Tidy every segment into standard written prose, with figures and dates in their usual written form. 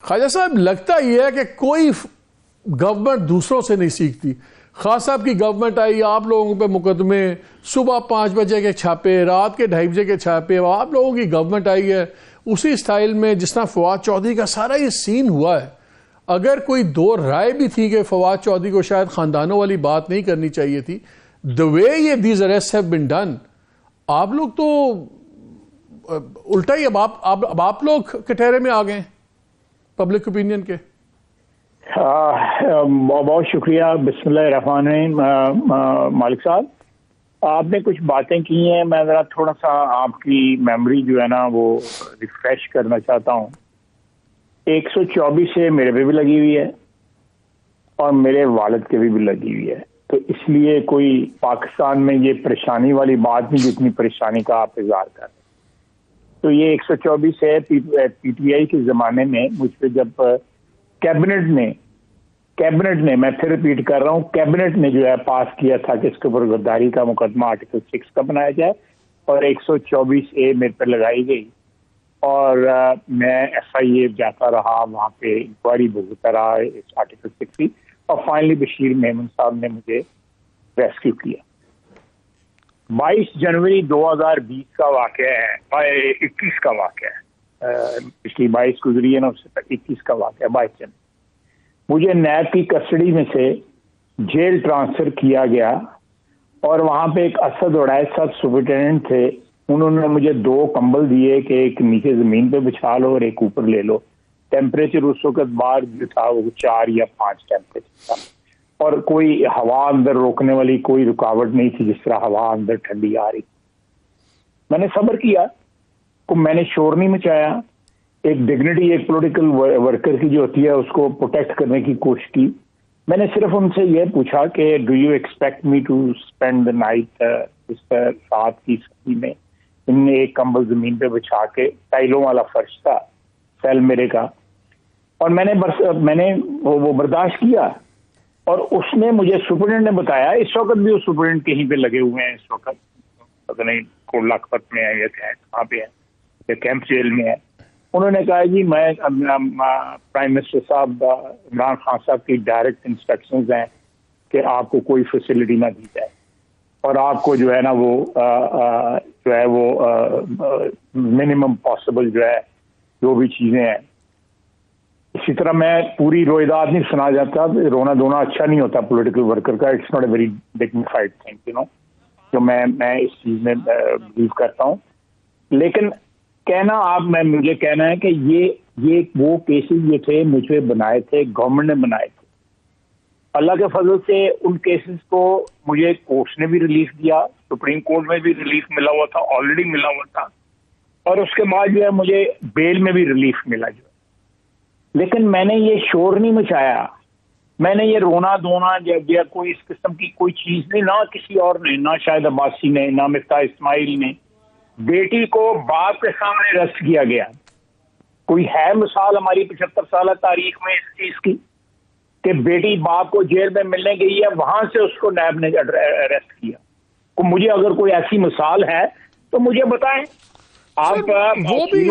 ख्वाजा साहब, लगता ही है कि कोई गवर्नमेंट दूसरों से नहीं सीखती। खान साहब की गवर्नमेंट आई, आप लोगों पे मुकदमे, सुबह 5 बजे के छापे, रात के 2:30 बजे के छापे, आप लोगों की गवर्नमेंट आई है उसी स्टाइल में जिस तरह फवाद चौधरी का सारा ये सीन हुआ है। अगर कोई दो राय भी थी कि फवाद चौधरी को शायद खानदानों वाली बात नहीं करनी चाहिए थी, द वे ये these arrest have been done, आप लोग तो उल्टा ही अब आप लोग कटहरे में आ गए पब्लिक ओपिनियन के। बहुत शुक्रिया। बिस्मिल्लाहिर्रहमानिर्रहीम। मालिक साहब, आपने कुछ बातें की हैं, मैं ज़रा थोड़ा सा आपकी मेमोरी जो है ना वो रिफ्रेश करना चाहता हूँ। 124 से मेरे पे भी लगी हुई है और मेरे वालिद के भी लगी हुई है, तो इसलिए कोई पाकिस्तान में ये परेशानी वाली बात नहीं जितनी परेशानी का आप इज़हार कर रहे हैं। तो ये 124 है। पीटीआई के ज़माने में मुझ पर जब कैबिनेट ने मैं फिर रिपीट कर रहा हूँ, कैबिनेट ने जो है पास किया था कि इसके ऊपर गद्दारी का मुकदमा आर्टिकल 6 का बनाया जाए और 124A मेरे पर लगाई गई और मैं FIA जाता रहा, वहाँ पे इंक्वायरी भुगता रहा इस आर्टिकल 6 की, और फाइनली बशीर मेमन साहब ने मुझे रेस्क्यू किया। 22 जनवरी 2020 का वाक़या है, 21 का वाक़या है, पिछली 22 गुजरी है ना, उससे 21 का वाक़या। 22 जनवरी मुझे नैब की कस्टडी में से जेल ट्रांसफर किया गया और वहाँ पे एक असद उड़ैस सब सुपरिटेंडेंट थे। उन्होंने मुझे 2 कंबल दिए कि एक नीचे ज़मीन पे बिछा लो और एक ऊपर ले लो। टेम्परेचर उस वक्त बाहर जो था वो 4 या 5 टेम्परेचर था और कोई हवा अंदर रोकने वाली कोई रुकावट नहीं थी जिस तरह हवा अंदर ठंडी आ रही। मैंने सब्र किया, को मैंने शोर नहीं मचाया। एक डिग्निटी एक पॉलिटिकल वर्कर की जो होती है उसको प्रोटेक्ट करने की कोशिश की। मैंने सिर्फ उनसे यह पूछा कि do you expect me to spend the night, इस रात की सर्दी में। इनने एक कंबल जमीन पे बिछा के, टाइलों वाला फर्श था सेल मेरे का, और मैंने वो बर्दाश्त किया। और उसने मुझे सुपरिटेंडेंट ने बताया, इस वक्त भी वो सुपरिटेंडेंट कहीं पे लगे हुए हैं, इस वक्त पता नहीं कोट लखपत में है या कहाँ पे है या कैंप जेल में है। उन्होंने कहा जी मैं प्राइम मिनिस्टर साहब इमरान खान साहब की डायरेक्ट इंस्ट्रक्शंस हैं कि आपको कोई फैसिलिटी ना दी जाए और आपको जो है ना वो मिनिमम पॉसिबल जो है जो भी चीज़ें हैं। इसी तरह मैं पूरी रोईदाद नहीं सुना जाता, रोना धोना अच्छा नहीं होता पॉलिटिकल वर्कर का। It's not a very dignified thing, you know, जो मैं इस चीज़ में बिलीव करता हूँ। लेकिन मुझे कहना है कि ये वो केसेस जो थे मुझे बनाए थे, गवर्नमेंट ने बनाए थे। अल्लाह के फजल से उन केसेस को मुझे कोर्ट ने भी रिलीफ दिया, सुप्रीम कोर्ट में भी रिलीफ मिला हुआ था, ऑलरेडी मिला हुआ था, और उसके बाद जो है मुझे बेल में भी रिलीफ मिला जो। लेकिन मैंने ये शोर नहीं मचाया, मैंने ये रोना धोना या कोई इस किस्म की कोई चीज नहीं, ना किसी और ने, ना शायद अब्बासी ने, ना मिफ्ता इस्माइल ने। बेटी को बाप के सामने रेस्ट किया गया। कोई है मिसाल हमारी 75 साल तारीख में इस चीज की कि बेटी बाप को जेल में मिलने गई है, वहां से उसको नैब ने अरेस्ट किया? तो मुझे अगर कोई ऐसी मिसाल है तो मुझे बताएं। आप वो भी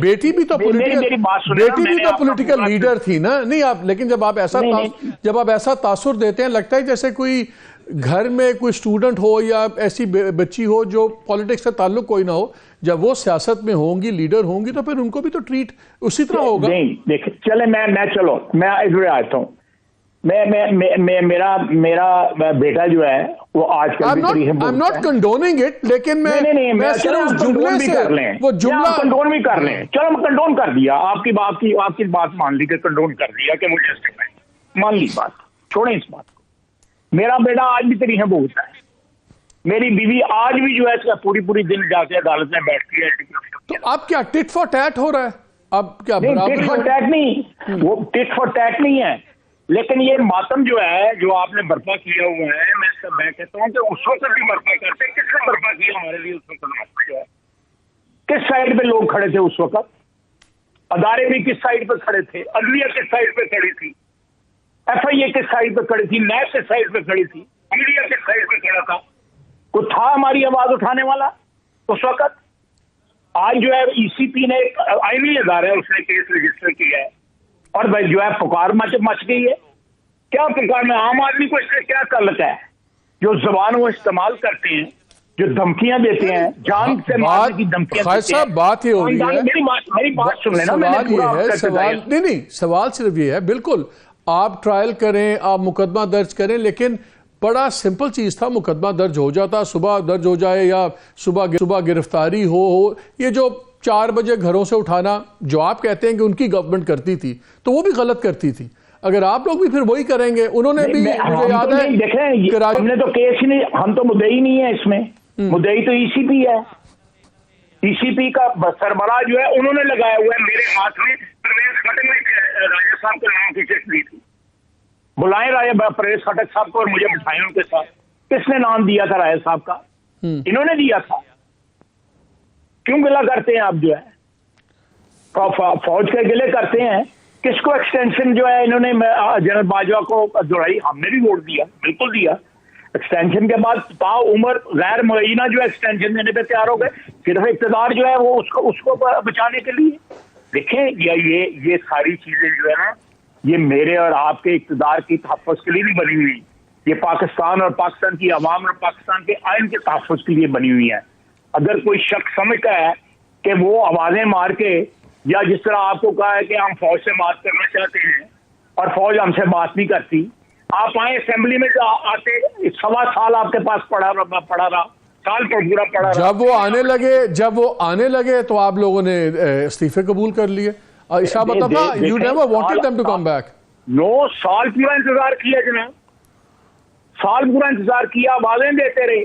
बेटी भी तो पॉलिटिकल लीडर थी ना। नहीं आप, लेकिन जब आप ऐसा तासुर देते हैं, लगता है जैसे कोई घर में कोई स्टूडेंट हो या ऐसी बच्ची हो जो पॉलिटिक्स से ताल्लुक कोई ना हो, जब वो सियासत में होंगी, लीडर होंगी, तो फिर उनको भी तो ट्रीट उसी तरह होगा। नहीं देखिए, चले मैं इधर आता हूँ। मेरा बेटा जो है वो आजकल आई एम नॉट कंडोनिंग इट, लेकिन मैं सिर्फ उस जुमले से वो जुमला कंडोन भी कर लें। चलो मैं कंडोन कर दिया, आपकी बात मान ली कि कंडोन कर दिया कि मुझे मान ली बात, छोड़ें इस बात को। मेरा बेटा आज भी तरीके भुगता है, मेरी बीवी आज भी जो है पूरी दिन जाके अदालत में बैठती है। तो अब क्या टिट फॉर टैट हो रहा है? अब क्या टिट फॉर टैट नहीं, वो टिट फॉर टैट नहीं है, लेकिन ये मातम जो है जो आपने बर्पा किया हुआ है, मैं कहता हूँ कि उस वक्त भी बर्पा करते, किसने बर्पा किया हमारे लिए उस वक्त जो है? किस साइड पे लोग खड़े थे उस वक्त? अदारे भी किस साइड पे खड़े थे? अदलिया किस साइड पे खड़ी थी? FIA किस साइड पे खड़ी थी? नैब किस साइड पे खड़ी थी? मीडिया किस साइड पे खड़ा था? कोई था हमारी आवाज उठाने वाला उस वक्त? आज जो है ईसीपी ने आईनी अदारा है, उसने केस रजिस्टर किया है और भाई जो है पुकार मच गई है। क्या पुकार में आम आदमी को इससे क्या ताल्लुक है? जो जुबान वो इस्तेमाल करते हैं, जो धमकियां देते हैं, जान से मारने की धमकियां देते हैं। बात ये हो रही है, मेरी बात सुन लेना। सवाल ये है, सवाल नहीं, सवाल सिर्फ ये है, बिल्कुल आप ट्रायल करें, आप मुकदमा दर्ज करें, लेकिन बड़ा सिंपल चीज था, मुकदमा दर्ज हो जाता, सुबह दर्ज हो जाए या सुबह गिरफ्तारी हो। ये जो 4 बजे घरों से उठाना जो आप कहते हैं कि उनकी गवर्नमेंट करती थी, तो वो भी गलत करती थी। अगर आप लोग भी फिर वही करेंगे, उन्होंने भी, मुझे याद है, देखें हमने तो केस ही नहीं, हम तो मुद्दई नहीं है इसमें, मुद्दई तो ईसीपी है। ईसीपी का सरबराह जो है उन्होंने लगाया हुआ है। मेरे हाथ में परवेज खटक ने राजा साहब के नाम की चिट्ठी दी थी, बुलाए राजा परवेज खटक साहब को और मुझे बिठाए उनके साथ। किसने नाम दिया था राजा साहब का? इन्होंने दिया था। क्यों गिला करते हैं आप? जो है फौज के गिले करते हैं। किसको एक्सटेंशन जो है इन्होंने जनरल बाजवा को दोहराई? हमने भी वोट दिया, बिल्कुल दिया। एक्सटेंशन के बाद उम्र गैर मुअय्यना जो एक्सटेंशन देने पे तैयार हो गए, सिर्फ इक़्तिदार जो है वो उसको बचाने के लिए। देखें ये सारी चीजें जो है ना, ये मेरे और आपके इक़्तिदार की तहफ़्फ़ुज़ के लिए नहीं बनी हुई। ये पाकिस्तान और पाकिस्तान की अवाम और पाकिस्तान के आइन के तहफ़्फ़ुज़ के लिए बनी हुई है। अगर कोई शख्स समझता है कि वो आवाजें मार के, या जिस तरह आपको कहा है कि हम फौज से बात करना चाहते हैं और फौज हमसे बात नहीं करती, आप आए असेंबली में आते, 1.25 साल आपके पास पड़ा रहा, साल पर पूरा पड़ा रहा। जब वो आने लगे तो आप लोगों ने इस्तीफे कबूल कर लिए। इसका मतलब था you never wanted them to come back. 9 साल पूरा इंतजार किया जनाब, साल पूरा इंतजार किया, आवाजें देते रहे।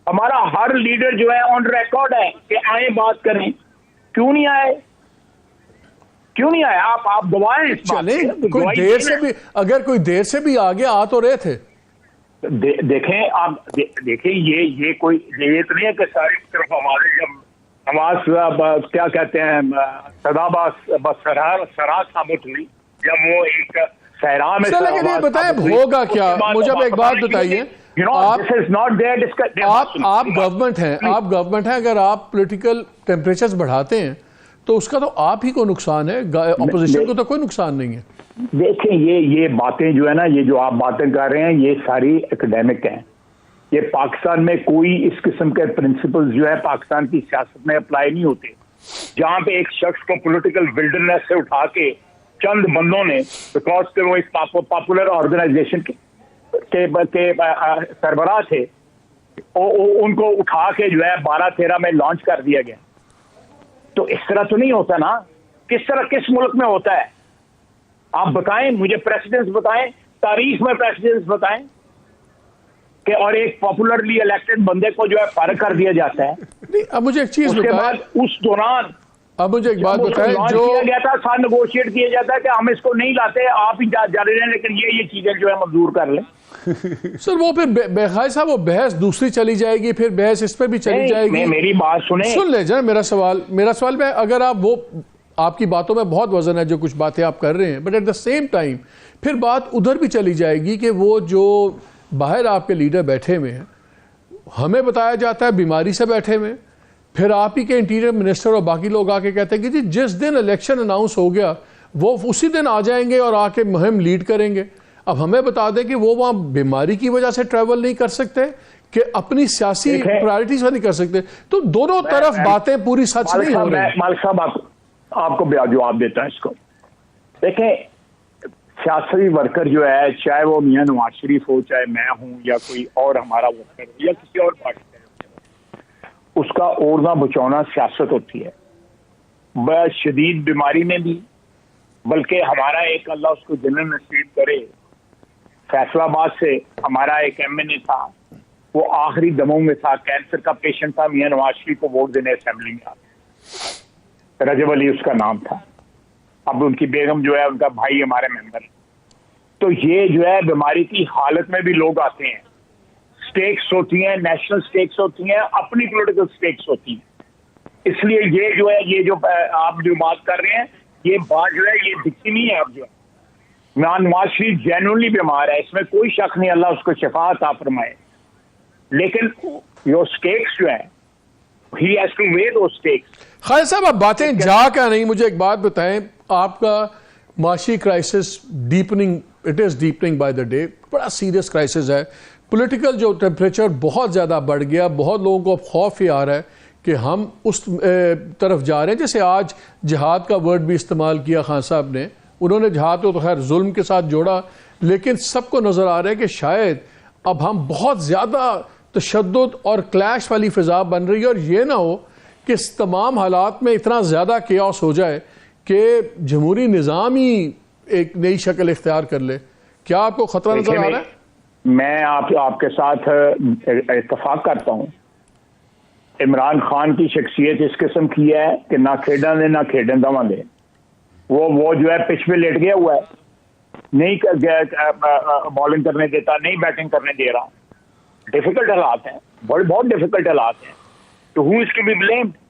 हमारा हर लीडर जो है ऑन रिकॉर्ड है कि आए बात करें। क्यों नहीं आए? क्यों नहीं आए? आप गवाएं इस बात से। कोई देर से भी, अगर कोई देर से भी आगे आ तो रहे थे। देखें आप देखें ये कोई ये तो नहीं है कि सारी तरफ हमारे जब आवाज क्या कहते हैं सरा साबित हुई, जब वो एक सहरा में। लेकिन ये बताएं होगा क्या? मुझे अब एक बात बताइए, आप गवर्नमेंट हैं, अगर आप पॉलिटिकल टेम्परेचर बढ़ाते हैं तो उसका तो आप ही को नुकसान है, अपोजिशन को तो कोई नुकसान नहीं है। देखें ये बातें जो है ना, ये जो आप बातें कर रहे हैं, ये सारी एकेडमिक हैं। ये पाकिस्तान में कोई इस किस्म के प्रिंसिपल्स जो है पाकिस्तान की सियासत में अप्लाई नहीं होते। जहां पे एक शख्स को पॉलिटिकल विल्डरनेस से उठा के चंद बंदों ने, बिकॉज के वो इस पॉपुलर ऑर्गेनाइजेशन के सरबराह थे, उनको उठा के जो है 12-13 में लॉन्च कर दिया गया। तो इस तरह तो नहीं होता ना। किस मुल्क में होता है? आप बताएं मुझे, प्रेसिडेंट्स बताएं, तारीख में प्रेसिडेंट्स बताएं कि और एक पॉपुलरली इलेक्टेड बंदे को जो है फारिग कर दिया जाता है। नहीं, अब मुझे एक चीज उसके बाद उस दौरान अब मुझे एक बात बताएं, जो किया गया था, साथ नेगोशिएट किया जाता है कि हम इसको नहीं लाते, आप ही जा रहे हैं, लेकिन ये चीजें जो है मंजूर कर लें। सर वो फिर बेखाई साहब वो बहस दूसरी चली जाएगी, फिर बहस इस पर भी चली जाएगी। मेरी बात सुन ले जाए। मेरा सवाल में, अगर आप वो, आपकी बातों में बहुत वजन है जो कुछ बातें आप कर रहे हैं, but at the same time फिर बात उधर भी चली जाएगी कि वो जो बाहर आपके लीडर बैठे हुए हैं, हमें बताया जाता है बीमारी से बैठे हुए, फिर आप ही के इंटीरियर मिनिस्टर और बाकी लोग आके कहते हैं कि जी जिस दिन इलेक्शन अनाउंस हो गया वो उसी दिन आ जाएंगे और आके मुहिम लीड करेंगे। अब हमें बता दें कि वो वहाँ बीमारी की वजह से ट्रैवल नहीं कर सकते, कि अपनी सियासी प्रायोरिटीज नहीं कर सकते। तो दोनों तरफ बातें पूरी सच नहीं हो रही। मालिक साहब आपको जवाब देता है इसको। देखें, सियासी वर्कर जो है, चाहे वो मियां नवाज शरीफ हो, चाहे मैं हूं, या कोई और हमारा वर्कर हो, या किसी और पार्टी का, उसका ओढ़ना बचाना सियासत होती है। बस शदीद बीमारी में भी, बल्कि हमारा एक, अल्लाह उसको जन्नत नसीब करे, फैसलाबाद से हमारा एक एमएनए था, वो आखिरी दमों में था, कैंसर का पेशेंट था, मियां नवाज शरीफ को वोट देने असेंबली में आ, रजब अली उसका नाम था। अब उनकी बेगम जो है, उनका भाई हमारे मेंबर। तो ये जो है बीमारी की हालत में भी लोग आते हैं। स्टेक्स होती हैं, नेशनल स्टेक्स होती हैं, अपनी पॉलिटिकल स्टेक्स होती हैं। इसलिए ये जो है, ये जो आप जो बात कर रहे हैं, ये बात जो है ये दिखती नहीं है। अब जो नवाज शरीफ जेन्युइनली बीमार है, इसमें कोई शक नहीं, अल्लाह उसको शिफा अता फरमाए। लेकिन जो स्टेक्स जो है he has to weigh those stakes. Khalid साहब, अब बातें जा क्या नहीं, मुझे एक बात बताएं, आपका माशी crisis deepening, it is deepening by the day, बड़ा सीरियस क्राइसिस है। पॉलिटिकल जो टेम्परेचर बहुत ज़्यादा बढ़ गया, बहुत लोगों को अब खौफ ही आ रहा है कि हम उस तरफ जा रहे हैं। जैसे आज जिहाद का वर्ड भी इस्तेमाल किया खान साहब ने, उन्होंने जिहाद को तो खैर जुल्म के साथ जोड़ा, लेकिन सबको नज़र आ रहा है कि शायद अब हम बहुत ज़्यादा तशद्दुद और क्लैश वाली फ़िज़ा बन रही है, और ये ना हो कि इस तमाम हालात में इतना ज़्यादा केओस हो जाए कि जमहूरी निज़ाम ही एक नई शक्ल इख्तियार कर ले। क्या आपको खतरा नज़र आ रहा है? मैं आपके साथ इत्तफाक करता हूँ। इमरान खान की शख्सियत इस किस्म की है कि ना खेडन दे ना खेडन दवांदे, वो जो है पिच पे लेट गया हुआ है, नहीं बॉलिंग करने देता, नहीं बैटिंग करने दे रहा। डिफिकल्ट हालात हैं, बहुत डिफिकल्ट हालात हैं। तो who is to be blamed?